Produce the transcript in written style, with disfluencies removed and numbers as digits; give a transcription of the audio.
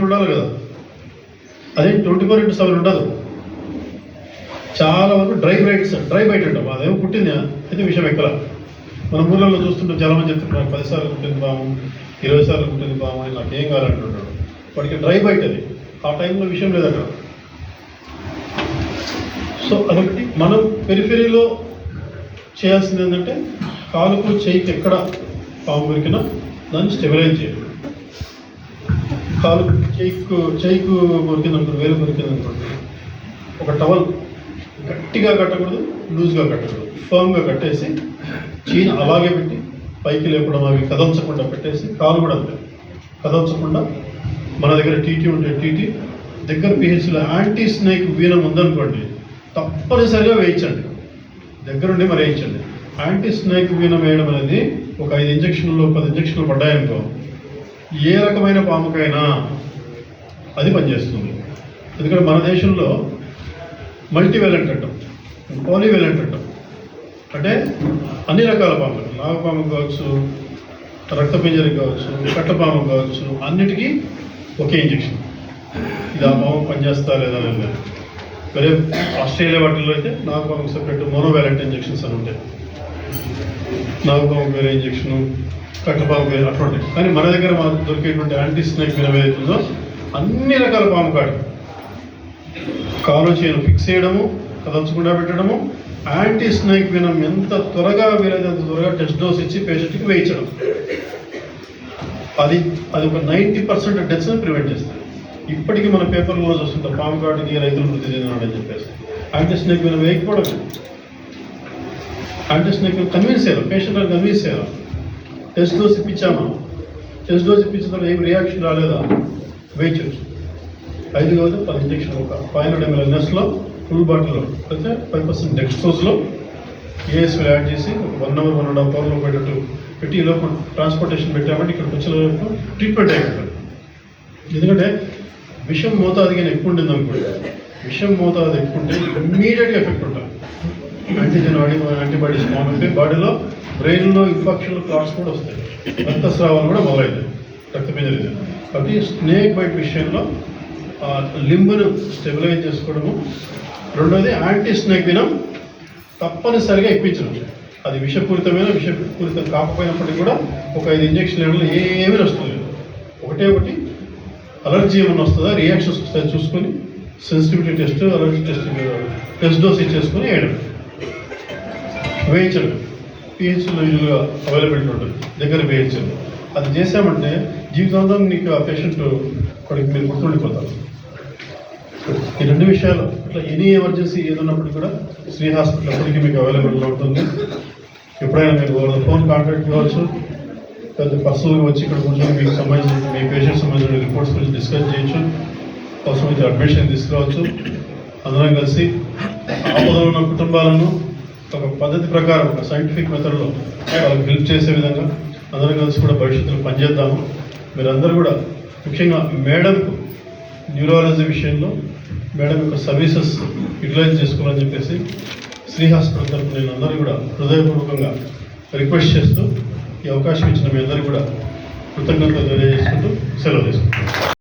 ఉండాలి కదా, అదే 24/7 ఉండదు. చాలా వరకు డ్రై బైట్ అంటాం. అదేమో పుట్టింది అయితే విషయం ఎక్కల. మన ఊళ్ళలో చూస్తుంటే చాలా మంది చెప్తుంటారు 10 సార్లు కుట్టింది పాము, 20 సార్లు కుట్టింది పాము అని నాకేం కావాలంటుంటాడు. వాడికి డ్రై బైట్ అది, ఆ టైంలో విషయం లేదు అక్కడ. సో అదొకటి. మనం పెరిఫెరీలో చేయాల్సింది ఏంటంటే కాలుకు చేయికి ఎక్కడ పాము కొరికినా దాన్ని స్టెబిలైజ్ చేయాలి. కాలు చేయికు కొరికింది అనుకోండి, వేలు కొరికింది అనుకోండి, ఒక టవల్ గట్టిగా కట్టకూడదు, లూజ్గా కట్టకూడదు, ఫర్మ్గా కట్టేసి చీన అలాగే పెట్టి పైకి లేపడం, అవి కదల్చకుండా పెట్టేసి, కాలు కూడా అంతే కదల్చకుండా. మన దగ్గర టీటీ ఉంటే టీటీ దగ్గర పిహెచ్లో యాంటీ స్నేక్ వీనం ఉందనుకోండి, తప్పనిసరిగా వేయించండి, దగ్గరుండి మరి వేయించండి. యాంటీ స్నేక్ వీనం వేయడం అనేది ఒక 5 ఇంజక్షన్లు 10 ఇంజక్షన్లు పడ్డాయనుకో, ఏ రకమైన పాముకైనా అది పనిచేస్తుంది. ఎందుకంటే మన దేశంలో మల్టీవేలెంట్ అంటాం, పాలీవేలెంట్ అంటాం. అంటే అన్ని రకాల పాములు, నాగపాము కావచ్చు, రక్తపింజరికి కావచ్చు, కట్టపాము కావచ్చు, అన్నిటికీ ఒకే ఇంజక్షన్. ఇది ఆ పాము పనిచేస్తా లేదా లేదు. వేరే ఆస్ట్రేలియా వాటిల్లో అయితే నాగపాముకి సెపరేట్ మోనోవేలెంట్ ఇంజక్షన్స్ అని ఉంటాయి. నాగపాముకి వేరే ఇంజక్షను, కట్టపాము వేరే అటువంటి. కానీ మన దగ్గర మాకు దొరికేటువంటి యాంటీ స్నేక్ వినం ఏదైతుందో అన్ని రకాల పాము కాలు చేయను ఫిక్స్ చేయడము, కదల్చకుండా పెట్టడము, యాంటీ స్నేక్ వినం ఎంత త్వరగా వీలైతే అంత త్వరగా టెస్ట్ డోస్ ఇచ్చి పేషెంట్కి వేయించడం. అది ఒక 90% డెత్స్ని ప్రివెంట్ చేస్తుంది. ఇప్పటికీ మన పేపర్లో చూస్తుంటాం పాము కాటుకి రైతులు మృతి చెందినాడని చెప్పేసి. యాంటీ స్నేక్ వినం వేయకపోవడం, యాంటీ స్నేక్ కన్విన్స్ చేయాలి, పేషెంట్ని కన్విన్స్ చేయాలి. టెస్ట్ డోస్ ఇప్పించామా, టెస్ట్ డోస్ ఇప్పించిన తర్వాత ఏం రియాక్షన్ రాలేదా, వేయించవచ్చు. 5 కాదు 10 ఇంజక్షన్, ఒక 500 ml ఎన్ఎస్లో ఫుల్ బాటిల్లో అయితే 5% డెక్స్ట్రోజ్లో ఏఎస్ఎల్ యాడ్ చేసి ఒక 1 hour 1.5 hourలో పెట్టట్టు పెట్టి ఈ లోపల ట్రాన్స్పోర్టేషన్ పెట్టామంటే ఇక్కడికి వచ్చేలోపు ట్రీట్మెంట్ అయిపోతుంది. ఎందుకంటే విషం మోతాదుగా ఎక్కువ ఉంటుంది అనుకోండి, విషం మోతాదు ఎక్కువ ఉంటే ఇమ్మీడియట్గా ఎఫెక్ట్ ఉంటుంది. యాంటీబాడీస్ ఫామ్ అయితే బాడీలో బ్రెయిన్లో ఇన్ఫెక్షన్లు క్లాట్స్ కూడా వస్తాయి, రక్తస్రావాలు కూడా మొదలవుతాయి, రక్తపింజలు. కాబట్టి స్నేక్ బైట్ విషయంలో లింబును స్టెబిలైజ్ చేసుకోవడము. రెండోది యాంటీ స్నేక్ వినం తప్పనిసరిగా ఇప్పించడం. అది విషపూరితం కాకపోయినప్పటికీ కూడా ఒక 5 ఇంజక్షన్లు ఏమీ వస్తుంది. ఒకటి అలర్జీ ఏమైనా వస్తుందా, రియాక్షన్స్ వస్తాయి చూసుకొని sensitivity test, allergy test dose ఇచ్చేసుకొని వేయించడం. పిహెచ్లో యూజువల్గా అవైలబిలిటీ ఉంటుంది, దగ్గర వేయించడం. అది చేసామంటే జీవితాంతం నీకు ఆ పేషెంట్ కొడుకు మీరు గుర్తుండిపోతారు. ఈ 2 విషయాలు ఇట్లా ఎనీ ఎమర్జెన్సీ ఏదన్నప్పటికీ కూడా శ్రీ హాస్పిటల్ ఎప్పటికీ మీకు అవైలబుల్గా ఉంటుంది. ఎప్పుడైనా మీరు ఫోన్ కాంటాక్ట్ కావచ్చు, పెద్ద పర్సనల్గా వచ్చి ఇక్కడ కూర్చొని మీకు సంబంధించిన మీ పేషెంట్ సంబంధించిన రిపోర్ట్స్ గురించి డిస్కస్ చేయొచ్చు, అవసరమైతే అడ్మిషన్ తీసుకురావచ్చు. అందరం కలిసి ఆపదలో ఉన్న కుటుంబాలను ఒక పద్ధతి ప్రకారం, ఒక సైంటిఫిక్ మెథడ్లో వాళ్ళకి హెల్ప్ చేసే విధంగా అందరం కలిసి కూడా భవిష్యత్తులో పనిచేద్దాము. మీరందరూ కూడా ముఖ్యంగా మేడంకు న్యూరాలజీ విషయంలో మేడం యొక్క సర్వీసెస్ యూటిలైజ్ చేసుకోవాలని చెప్పేసి శ్రీ హాస్పిటల్ తరఫున నేను అందరూ కూడా హృదయపూర్వకంగా రిక్వెస్ట్ చేస్తూ ఈ అవకాశం ఇచ్చిన మీ అందరికీ కూడా కృతజ్ఞతలు తెలియజేసుకుంటూ సెలవు తీసుకుంటాను.